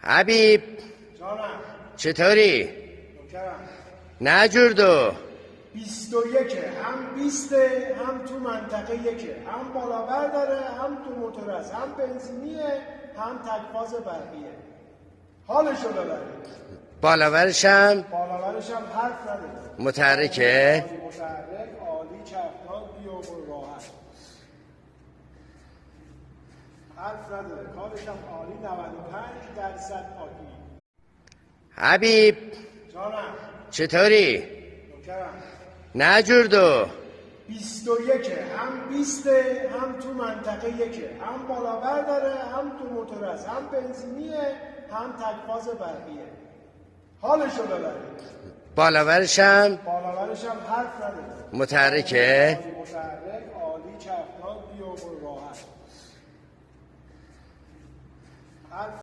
حبیب جانم. چطوری؟ نوکرم. نه جوردو 21 هم 20 هم تو منطقه یکه، هم بالاور داره، هم تو موتور است، هم بنزینیه، هم تکفاز برقیه. حالشو ببرید. بالاورشم بالاورش هم حرف نداره. متحرکه. متحرک، عالی، چرخدار، بیو راحت. حرف نداره. کارش هم عالی. 95% پاکی. حبیب جانم. چطوری؟ نوکرم. نه جوردو 21 هم 20 هم تو منطقه یکه، هم بالاور داره، هم تو موتور است، هم بنزینیه، هم تکفاز برقیه. حالشو ببرید. بالاورشم بالاورش هم حرف نداره. متحرکه. متحرک، عالی، چرخدار، بیو راحت. حرف